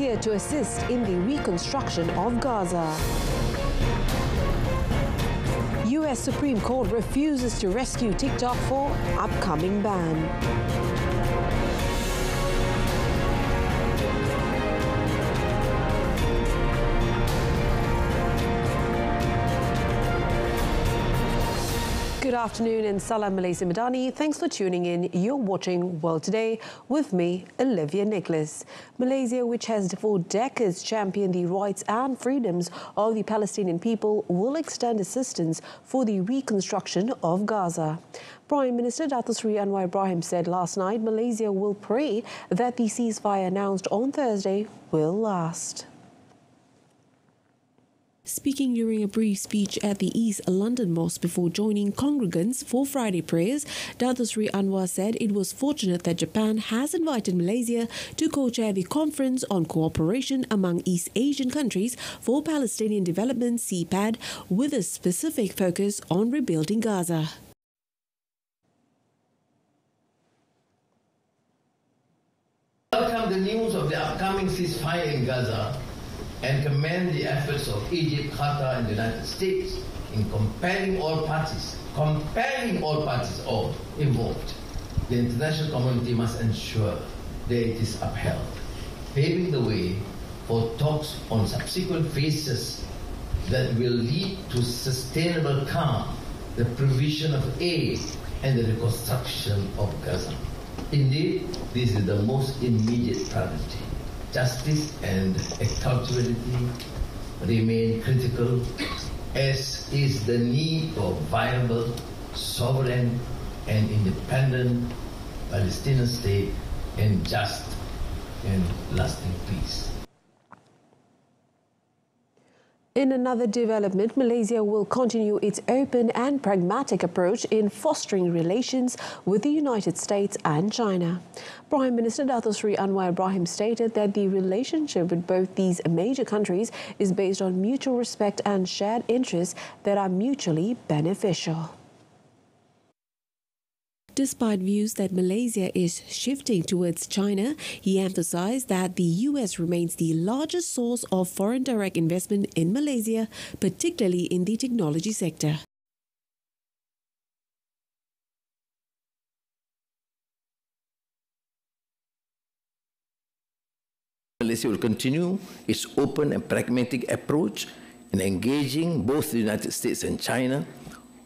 Malaysia to assist in the reconstruction of Gaza. US Supreme Court refuses to rescue TikTok for upcoming ban. Good afternoon and Salam Malaysia Madani. Thanks for tuning in. You're watching World Today with me, Olivia Nicholas. Malaysia, which has for decades championed the rights and freedoms of the Palestinian people, will extend assistance for the reconstruction of Gaza. Prime Minister Datuk Seri Anwar Ibrahim said last night Malaysia will pray that the ceasefire announced on Thursday will last. Speaking during a brief speech at the East London Mosque before joining congregants for Friday prayers, Datuk Seri Anwar said it was fortunate that Japan has invited Malaysia to co-chair the Conference on Cooperation among East Asian Countries for Palestinian Development (CPAD) with a specific focus on rebuilding Gaza. Welcome the news of the upcoming ceasefire in Gaza and commend the efforts of Egypt, Qatar and the United States in compelling all parties all involved. The international community must ensure that it is upheld, paving the way for talks on subsequent phases that will lead to sustainable calm, the provision of aid and the reconstruction of Gaza. Indeed, this is the most immediate priority. Justice and accountability remain critical, as is the need for viable, sovereign and independent Palestinian state and just and lasting peace. In another development, Malaysia will continue its open and pragmatic approach in fostering relations with the United States and China. Prime Minister Datuk Seri Anwar Ibrahim stated that the relationship with both these major countries is based on mutual respect and shared interests that are mutually beneficial. Despite views that Malaysia is shifting towards China, he emphasized that the US remains the largest source of foreign direct investment in Malaysia, particularly in the technology sector. Malaysia will continue its open and pragmatic approach in engaging both the United States and China,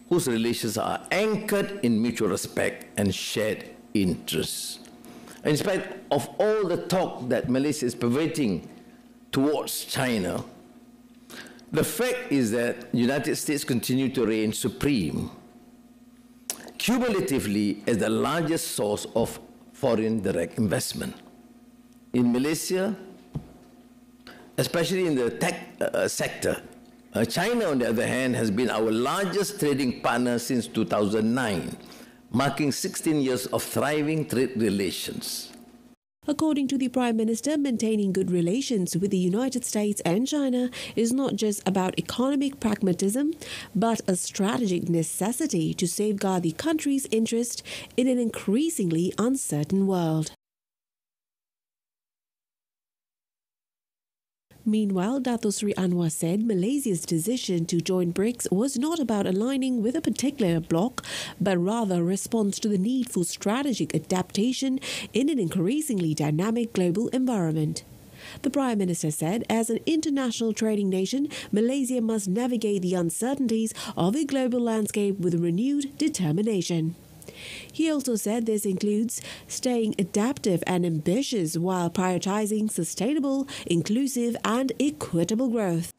whose relations are anchored in mutual respect and shared interests. In spite of all the talk that Malaysia is pervading towards China, the fact is that the United States continue to reign supreme, cumulatively as the largest source of foreign direct investment. In Malaysia, especially in the tech sector, China, on the other hand, has been our largest trading partner since 2009, marking 16 years of thriving trade relations. According to the Prime Minister, maintaining good relations with the United States and China is not just about economic pragmatism, but a strategic necessity to safeguard the country's interest in an increasingly uncertain world. Meanwhile, Datuk Seri Anwar said Malaysia's decision to join BRICS was not about aligning with a particular bloc, but rather a response to the need for strategic adaptation in an increasingly dynamic global environment. The Prime Minister said, as an international trading nation, Malaysia must navigate the uncertainties of a global landscape with renewed determination. He also said this includes staying adaptive and ambitious while prioritizing sustainable, inclusive and equitable growth.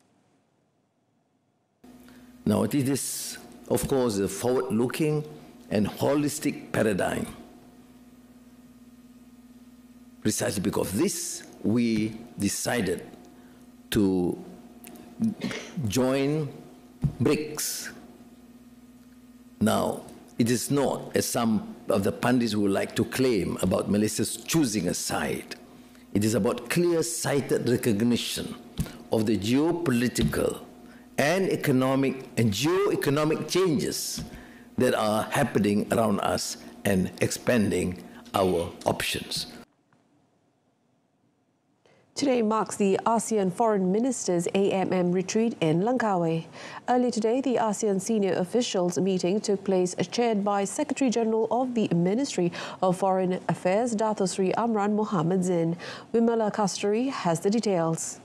Now, it is, of course, a forward-looking and holistic paradigm. Precisely because of this, we decided to join BRICS. Now, it is not, as some of the pundits would like to claim, about Malaysia's choosing a side. It is about clear-sighted recognition of the geopolitical and geoeconomic changes that are happening around us and expanding our options. Today marks the ASEAN Foreign Ministers AMM retreat in Langkawi. Earlier today, the ASEAN senior officials meeting took place chaired by Secretary General of the Ministry of Foreign Affairs, Dato Sri Amran Mohammed Zain. Wimala Kasturi has the details.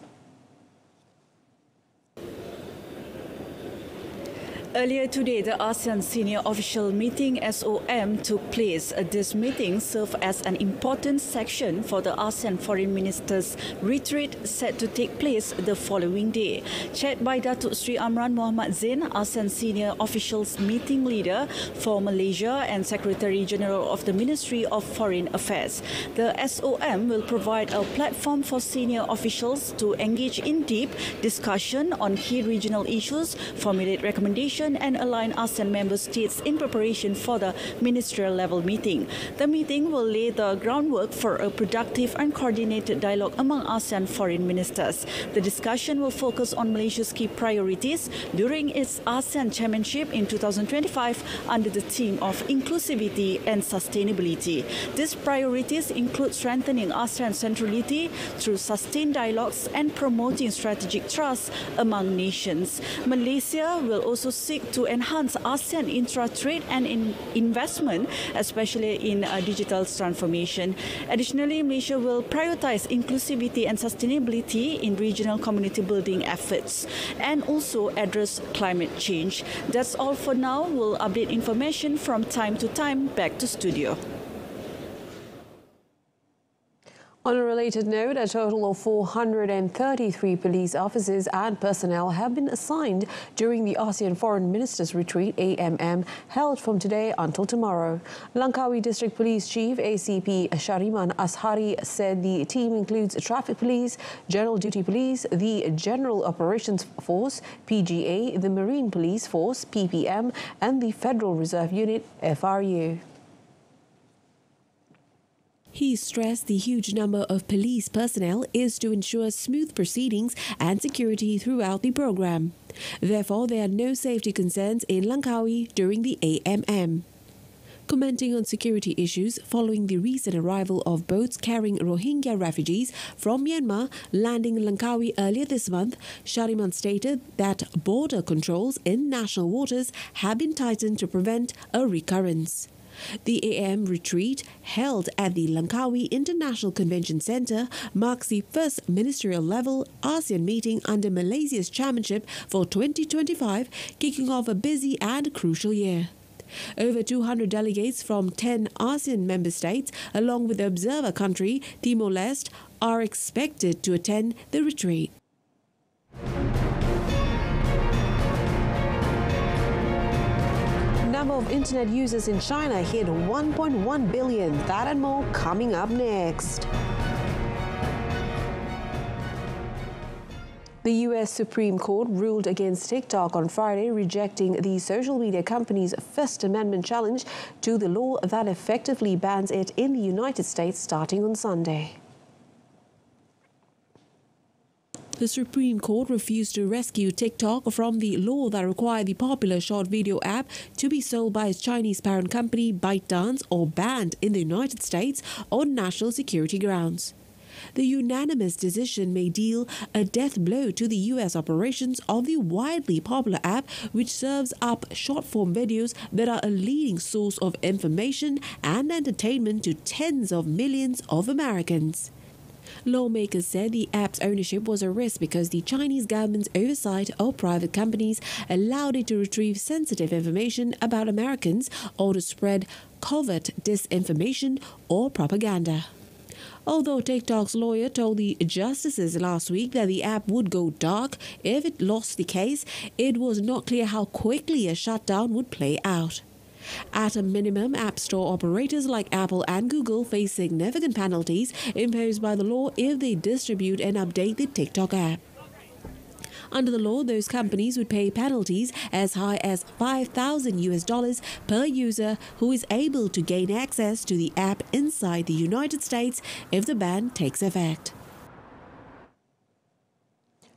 Earlier today, the ASEAN Senior Official Meeting SOM took place. This meeting served as an important section for the ASEAN Foreign Ministers retreat set to take place the following day. Chaired by Datuk Sri Amran Mohammed Zain, ASEAN Senior Officials Meeting Leader for Malaysia and Secretary General of the Ministry of Foreign Affairs. The SOM will provide a platform for senior officials to engage in deep discussion on key regional issues, formulate recommendations and align ASEAN member states in preparation for the ministerial level meeting. The meeting will lay the groundwork for a productive and coordinated dialogue among ASEAN foreign ministers. The discussion will focus on Malaysia's key priorities during its ASEAN chairmanship in 2025 under the theme of inclusivity and sustainability. These priorities include strengthening ASEAN centrality through sustained dialogues and promoting strategic trust among nations. Malaysia will also seek to enhance ASEAN intra-trade and investment, especially in digital transformation. Additionally, Malaysia will prioritize inclusivity and sustainability in regional community building efforts and also address climate change. That's all for now. We'll update information from time to time. Back to studio. On a related note, a total of 433 police officers and personnel have been assigned during the ASEAN Foreign Ministers Retreat AMM held from today until tomorrow. Langkawi District Police Chief ACP Shariman Ashari said the team includes Traffic Police, General Duty Police, the General Operations Force PGA, the Marine Police Force PPM and the Federal Reserve Unit FRU. He stressed the huge number of police personnel is to ensure smooth proceedings and security throughout the program. Therefore, there are no safety concerns in Langkawi during the AMM. Commenting on security issues following the recent arrival of boats carrying Rohingya refugees from Myanmar landing in Langkawi earlier this month, Shariman stated that border controls in national waters have been tightened to prevent a recurrence. The AM retreat, held at the Langkawi International Convention Centre, marks the first ministerial-level ASEAN meeting under Malaysia's chairmanship for 2025, kicking off a busy and crucial year. Over 200 delegates from 10 ASEAN member states, along with the observer country, Timor-Leste, are expected to attend the retreat. Number of internet users in China hit 1.1 billion. That and more coming up next. The U.S. Supreme Court ruled against TikTok on Friday, rejecting the social media company's First Amendment challenge to the law that effectively bans it in the United States starting on Sunday. The Supreme Court refused to rescue TikTok from the law that required the popular short video app to be sold by its Chinese parent company ByteDance or banned in the United States on national security grounds. The unanimous decision may deal a death blow to the U.S. operations of the widely popular app, which serves up short-form videos that are a leading source of information and entertainment to tens of millions of Americans. Lawmakers said the app's ownership was a risk because the Chinese government's oversight of private companies allowed it to retrieve sensitive information about Americans or to spread covert disinformation or propaganda. Although TikTok's lawyer told the justices last week that the app would go dark if it lost the case, it was not clear how quickly a shutdown would play out. At a minimum, App Store operators like Apple and Google face significant penalties imposed by the law if they distribute and update the TikTok app. Under the law, those companies would pay penalties as high as $5,000 per user who is able to gain access to the app inside the United States if the ban takes effect.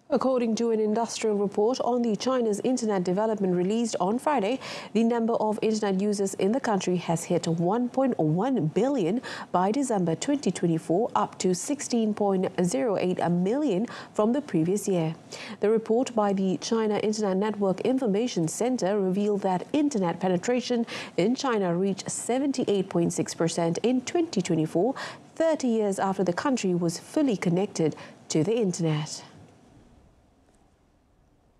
According to an industrial report on the China's internet development released on Friday, the number of internet users in the country has hit 1.1 billion by December 2024, up to 16.08 million from the previous year. The report by the China Internet Network Information Center revealed that internet penetration in China reached 78.6% in 2024, 30 years after the country was fully connected to the internet.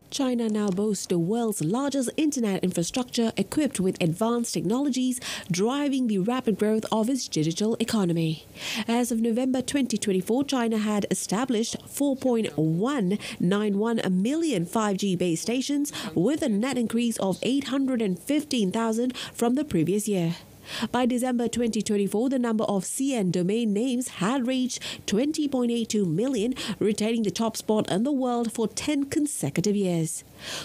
China now boasts the world's largest internet infrastructure equipped with advanced technologies, driving the rapid growth of its digital economy. As of November 2024, China had established 4.191 million 5G base stations, with a net increase of 815,000 from the previous year. By December 2024, the number of CN domain names had reached 20.82 million, retaining the top spot in the world for 10 consecutive years.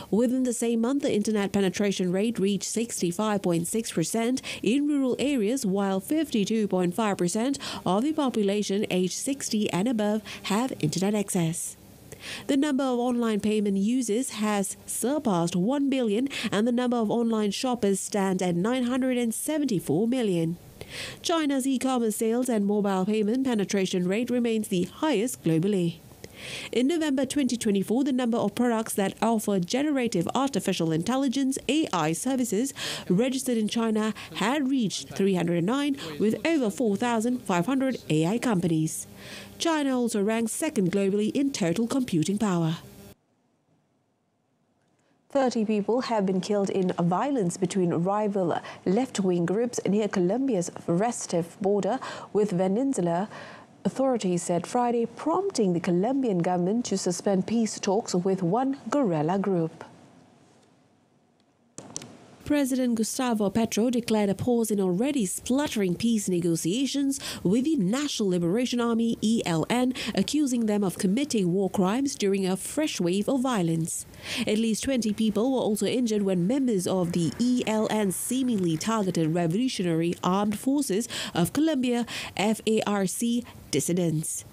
Within the same month, the internet penetration rate reached 65.6% in rural areas, while 52.5% of the population aged 60 and above have internet access. The number of online payment users has surpassed 1 billion, and the number of online shoppers stands at 974 million. China's e-commerce sales and mobile payment penetration rate remains the highest globally. In November 2024, the number of products that offer generative artificial intelligence (AI) services registered in China had reached 309, with over 4,500 AI companies. China also ranks second globally in total computing power. 30 people have been killed in violence between rival left-wing groups near Colombia's restive border with Venezuela, authorities said Friday, prompting the Colombian government to suspend peace talks with one guerrilla group. President Gustavo Petro declared a pause in already spluttering peace negotiations with the National Liberation Army (ELN), accusing them of committing war crimes during a fresh wave of violence. At least 20 people were also injured when members of the ELN seemingly targeted Revolutionary Armed Forces of Colombia (FARC) dissidents.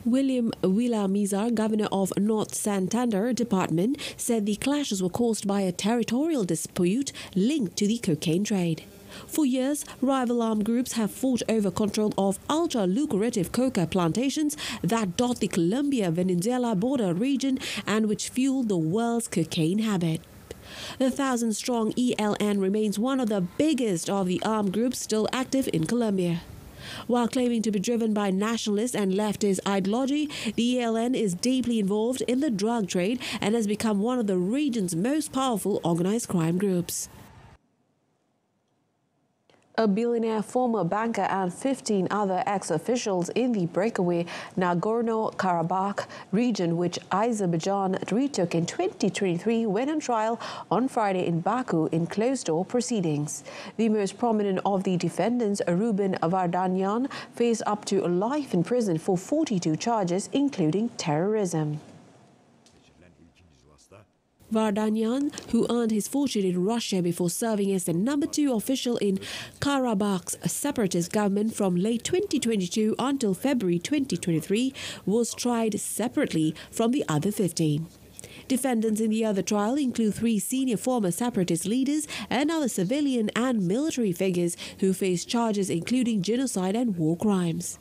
William Villamizar, governor of North Santander Department, said the clashes were caused by a territorial dispute linked to the cocaine trade. For years, rival armed groups have fought over control of ultra-lucrative coca plantations that dot the Colombia-Venezuela border region and which fuel the world's cocaine habit. The 1,000-strong ELN remains one of the biggest of the armed groups still active in Colombia. While claiming to be driven by nationalist and leftist ideology, the ELN is deeply involved in the drug trade and has become one of the region's most powerful organized crime groups. A billionaire, former banker and 15 other ex-officials in the breakaway Nagorno-Karabakh region, which Azerbaijan retook in 2023, went on trial on Friday in Baku in closed-door proceedings. The most prominent of the defendants, Ruben Vardanyan, faced up to life in prison for 42 charges, including terrorism. Vardanyan, who earned his fortune in Russia before serving as the number 2 official in Karabakh's separatist government from late 2022 until February 2023, was tried separately from the other 15. Defendants in the other trial include 3 senior former separatist leaders and other civilian and military figures who face charges including genocide and war crimes.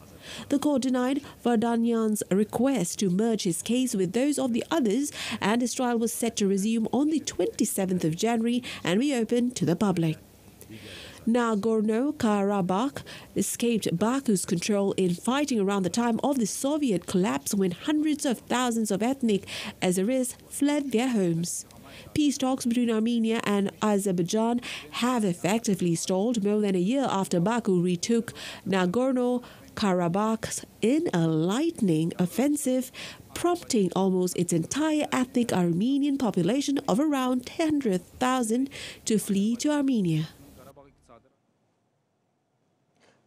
The court denied Vardanyan's request to merge his case with those of the others, and his trial was set to resume on the 27th of January and be open to the public. Nagorno-Karabakh escaped Baku's control in fighting around the time of the Soviet collapse, when hundreds of thousands of ethnic Azeris fled their homes. Peace talks between Armenia and Azerbaijan have effectively stalled more than a year after Baku retook Nagorno-Karabakh in a lightning offensive, prompting almost its entire ethnic Armenian population of around 100,000 to flee to Armenia.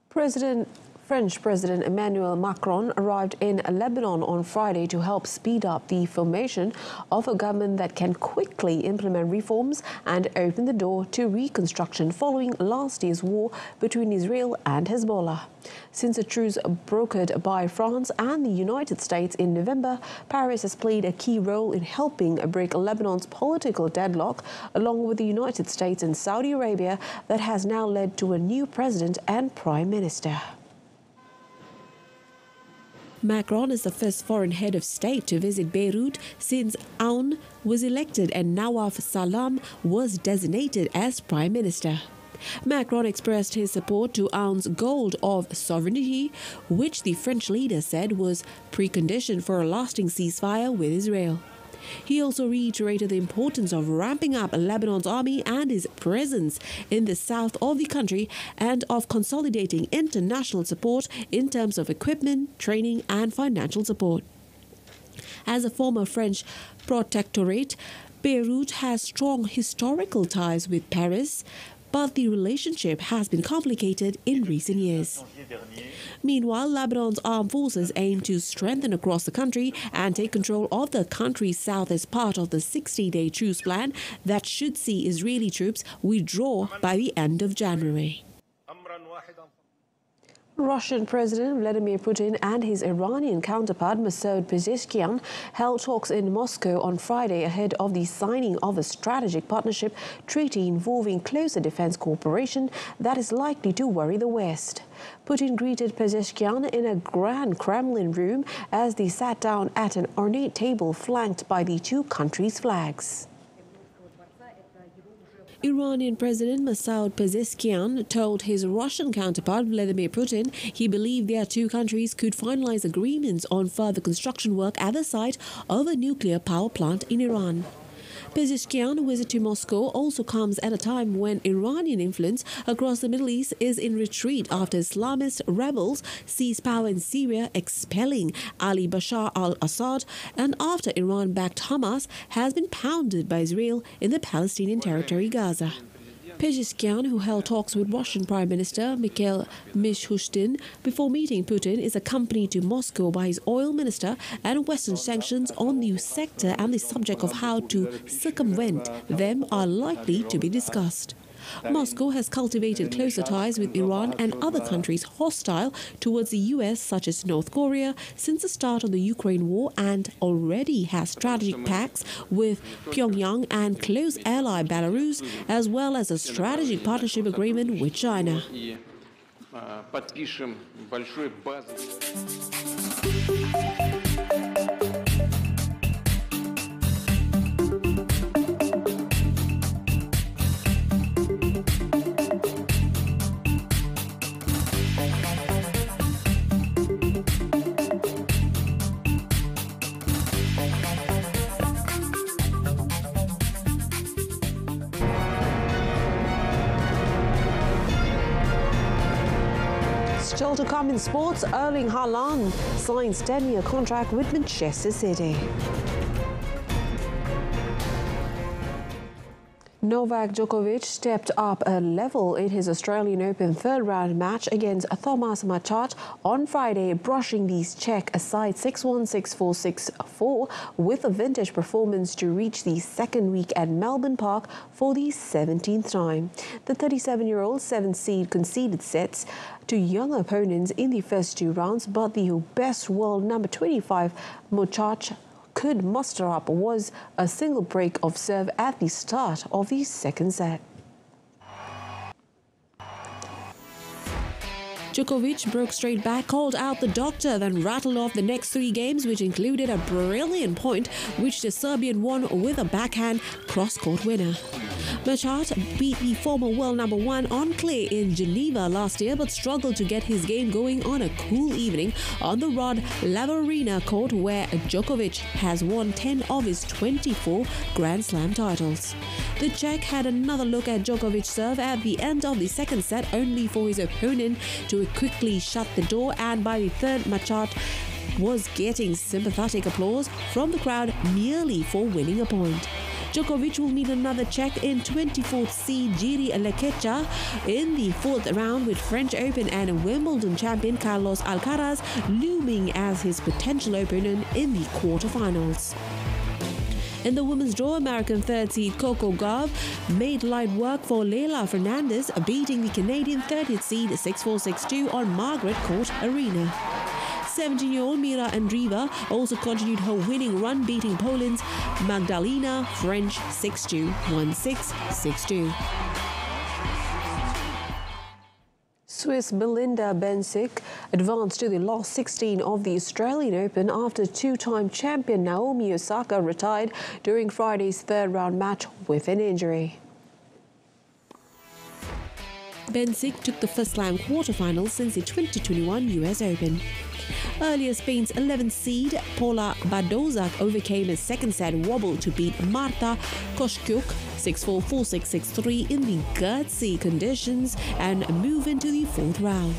President French President Emmanuel Macron arrived in Lebanon on Friday to help speed up the formation of a government that can quickly implement reforms and open the door to reconstruction following last year's war between Israel and Hezbollah. Since a truce brokered by France and the United States in November, Paris has played a key role in helping break Lebanon's political deadlock, along with the United States and Saudi Arabia, that has now led to a new president and prime minister. Macron is the first foreign head of state to visit Beirut since Aoun was elected and Nawaf Salam was designated as prime minister. Macron expressed his support to Aoun's goal of sovereignty, which the French leader said was precondition for a lasting ceasefire with Israel. He also reiterated the importance of ramping up Lebanon's army and his presence in the south of the country and of consolidating international support in terms of equipment, training and financial support. As a former French protectorate, Beirut has strong historical ties with Paris, but the relationship has been complicated in recent years. Meanwhile, Lebanon's armed forces aim to strengthen across the country and take control of the country's south as part of the 60-day truce plan that should see Israeli troops withdraw by the end of January. Russian President Vladimir Putin and his Iranian counterpart Masoud Pezeshkian held talks in Moscow on Friday ahead of the signing of a strategic partnership treaty involving closer defense cooperation that is likely to worry the West. Putin greeted Pezeshkian in a grand Kremlin room as they sat down at an ornate table flanked by the two countries' flags. Iranian President Masoud Pezeshkian told his Russian counterpart Vladimir Putin he believed their two countries could finalize agreements on further construction work at the site of a nuclear power plant in Iran. Pezeshkian's visit to Moscow also comes at a time when Iranian influence across the Middle East is in retreat after Islamist rebels seized power in Syria, expelling Ali Bashar al-Assad, and after Iran-backed Hamas has been pounded by Israel in the Palestinian territory Gaza. Pezeshkian, who held talks with Russian Prime Minister Mikhail Mishustin before meeting Putin, is accompanied to Moscow by his oil minister and Western sanctions on the sector and the subject of how to circumvent them are likely to be discussed. Moscow has cultivated closer ties with Iran and other countries hostile towards the US, such as North Korea, since the start of the Ukraine war and already has strategic pacts with Pyongyang and close ally Belarus, as well as a strategic partnership agreement with China. Still to come in sports, Erling Haaland signs 10-year contract with Manchester City. Novak Jovic stepped up a level in his Australian Open third-round match against Thomas Macron on Friday, brushing the Czech aside 6-1, 6-4, 6-4 with a vintage performance to reach the second week at Melbourne Park for the 17th time. The 37-year-old seventh seed conceded sets to young opponents in the first two rounds, but the best world number 25 Macron could muster up was a single break of serve at the start of the second set. Djokovic broke straight back, called out the doctor, then rattled off the next three games, which included a brilliant point, which the Serbian won with a backhand cross-court winner. Macron beat the former world number one on clay in Geneva last year, but struggled to get his game going on a cool evening on the Rod Laverna court, where Djokovic has won 10 of his 24 Grand Slam titles. The Czech had another look at Djokovic's serve at the end of the second set, only for his opponent to quickly shut the door, and by the third, Macron was getting sympathetic applause from the crowd merely for winning a point. Djokovic will meet another Czech in 24th seed Jiří Lekecha in the fourth round, with French Open and Wimbledon champion Carlos Alcaraz looming as his potential opponent in the quarterfinals. In the women's draw, American third seed COCA made light work for Leila Fernandez, beating the Canadian 30th seed 6-4, 6-2 on Margaret Court Arena. 17-year-old Mira Andreeva also continued her winning run, beating Poland's Magdalena French 6-2, 1-6, 6-2. Swiss Belinda Bencic advanced to the last 16 of the Australian Open after two-time champion Naomi Osaka retired during Friday's third-round match with an injury. Bencic took the first slam quarterfinals since the 2021 US Open. Earlier, Spain's 11th seed Paula Badoza overcame a second-set wobble to beat Marta Kostyuk 6-4, 4-6, 6-3 in the gutsy conditions and move into the fourth round.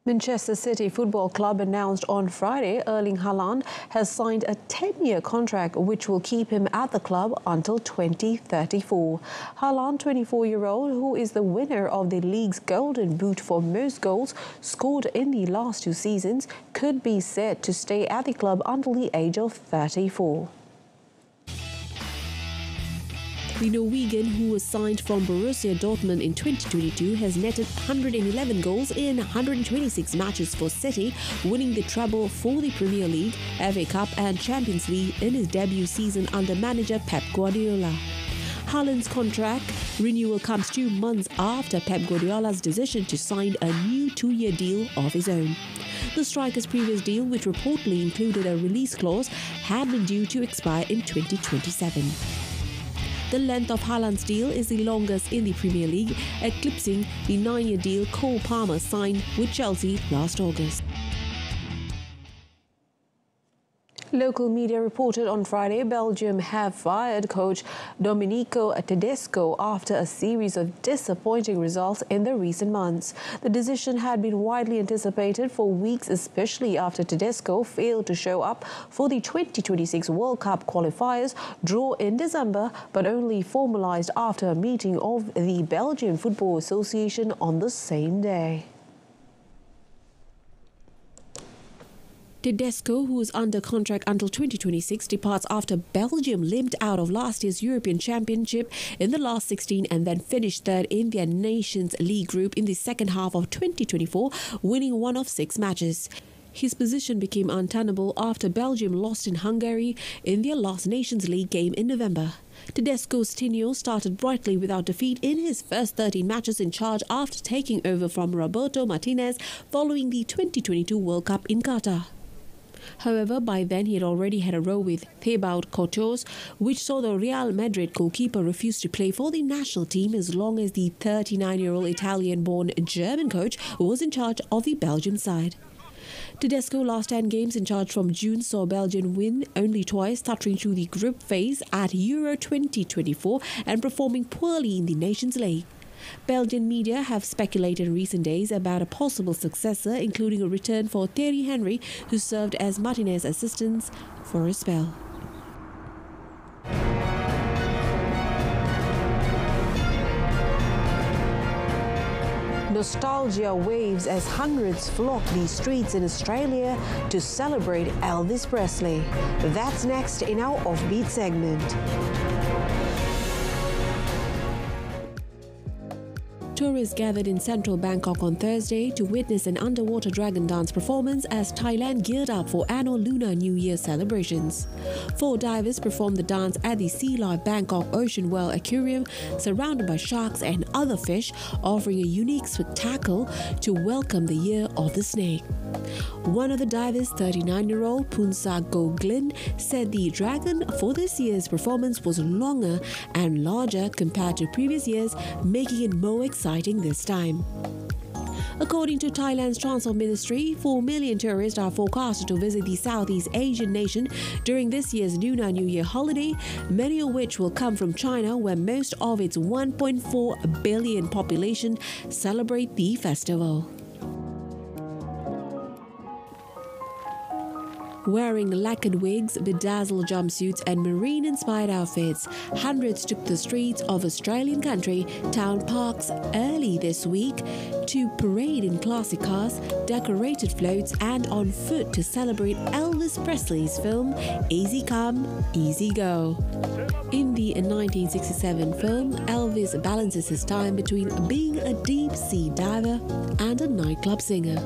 Manchester City Football Club announced on Friday Erling Haaland has signed a 10-year contract which will keep him at the club until 2034. Haaland, 24-year-old, who is the winner of the league's Golden Boot for most goals scored in the last two seasons, could be said to stay at the club until the age of 34. The Norwegian, who was signed from Borussia Dortmund in 2022, has netted 111 goals in 126 matches for City, winning the treble for the Premier League, FA Cup and Champions League in his debut season under manager Pep Guardiola. Haaland's contract renewal comes 2 months after Pep Guardiola's decision to sign a new 2-year deal of his own. The striker's previous deal, which reportedly included a release clause, had been due to expire in 2027. The length of Haaland's deal is the longest in the Premier League, eclipsing the 9-year deal Cole Palmer signed with Chelsea last August. Local media reported on Friday Belgium have fired coach Domenico Tedesco after a series of disappointing results in the recent months. The decision had been widely anticipated for weeks, especially after Tedesco failed to show up for the 2026 World Cup qualifiers draw in December, but only formalized after a meeting of the Belgian Football Association on the same day. Tedesco, who is under contract until 2026, departs after Belgium limped out of last year's European Championship in the last 16 and then finished third in their Nations League group in the second half of 2024, winning 1 of 6 matches. His position became untenable after Belgium lost in Hungary in their last Nations League game in November. Tedesco's tenure started brightly without defeat in his first 13 matches in charge after taking over from Roberto Martinez following the 2022 World Cup in Qatar. However, by then he had already had a row with Thibaut Courtois, which saw the Real Madrid goalkeeper refuse to play for the national team as long as the 39-year-old Italian-born German coach was in charge of the Belgium side. Tedesco's last 10 games in charge from June saw Belgium win only twice, stuttering through the group phase at Euro 2024 and performing poorly in the Nations League. Belgian media have speculated in recent days about a possible successor, including a return for Thierry Henry, who served as Martinez's assistant for a spell. Nostalgia waves as hundreds flock the streets in Australia to celebrate Elvis Presley. That's next in our Offbeat segment. Tourists gathered in central Bangkok on Thursday to witness an underwater dragon dance performance as Thailand geared up for annual Lunar New Year celebrations. 4 divers performed the dance at the Sea Life Bangkok Ocean World Aquarium, surrounded by sharks and other fish, offering a unique spectacle to welcome the Year of the Snake. One of the divers, 39-year-old Punsa Goglin, said the dragon for this year's performance was longer and larger compared to previous years, making it more exciting this time. According to Thailand's Transport Ministry, 4 million tourists are forecasted to visit the Southeast Asian nation during this year's Lunar New Year holiday, many of which will come from China, where most of its 1.4 billion population celebrate the festival. Wearing lacquered wigs, bedazzled jumpsuits and marine-inspired outfits, hundreds took the streets of Australian country town parks early this week to parade in classic cars, decorated floats and on foot to celebrate Elvis Presley's film Easy Come, Easy Go. In the 1967 film, Elvis balances his time between being a deep-sea diver and a nightclub singer.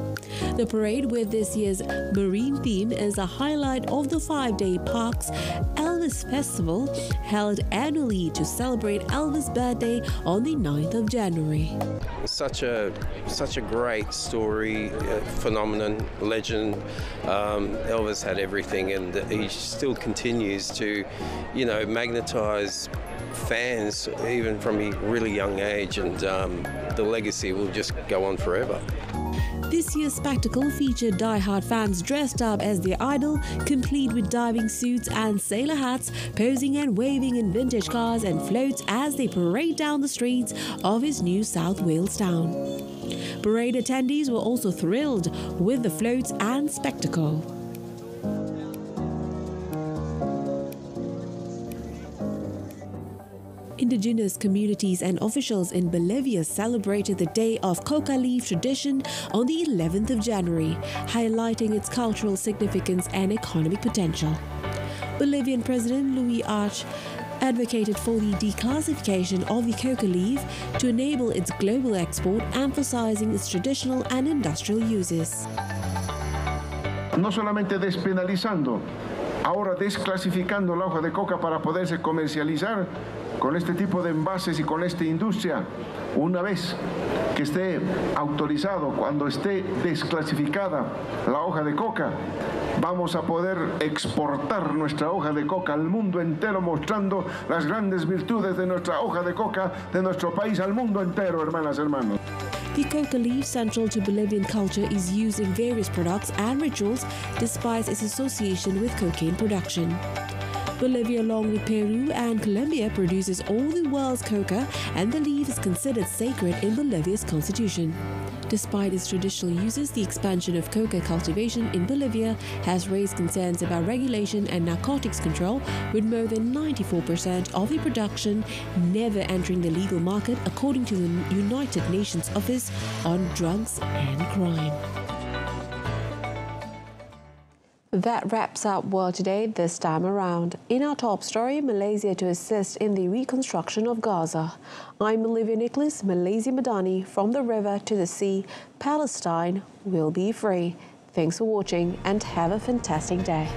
The parade with this year's marine theme is a highlight of the 5-day park's Elvis Festival, held annually to celebrate Elvis' birthday on the 9th of January. Such a great story, phenomenon, legend. Elvis had everything, and he still continues to, magnetize fans even from a really young age, and the legacy will just go on forever. This year's spectacle featured die-hard fans dressed up as their idol, complete with diving suits and sailor hats, posing and waving in vintage cars and floats as they parade down the streets of his New South Wales town. Parade attendees were also thrilled with the floats and spectacle. Indigenous communities and officials in Bolivia celebrated the Day of Coca leaf tradition on the 11th of January, highlighting its cultural significance and economic potential. Bolivian President Luis Arce advocated for the declassification of the coca leaf to enable its global export, emphasizing its traditional and industrial uses. No solamente despenalizando, ahora desclasificando la hoja de coca para poderse comercializar con este tipo de envases y con esta industria. Una vez que esté autorizado, cuando esté desclasificada la hoja de coca, vamos a poder exportar nuestra hoja de coca al mundo entero, mostrando las grandes virtudes de nuestra hoja de coca, de nuestro país al mundo entero, hermanas, hermanos. The coca leaf, central to Bolivian culture, is used in various products and rituals despite its association with cocaine production. Bolivia, along with Peru and Colombia, produces all the world's coca, and the leaf is considered sacred in Bolivia's constitution. Despite its traditional uses, the expansion of coca cultivation in Bolivia has raised concerns about regulation and narcotics control, with more than 94% of the production never entering the legal market, according to the United Nations Office on Drugs and Crime. That wraps up World Today this time around. In our top story, Malaysia to assist in the reconstruction of Gaza. I'm Olivia Nicholas, Malaysia Madani. From the river to the sea, Palestine will be free. Thanks for watching and have a fantastic day.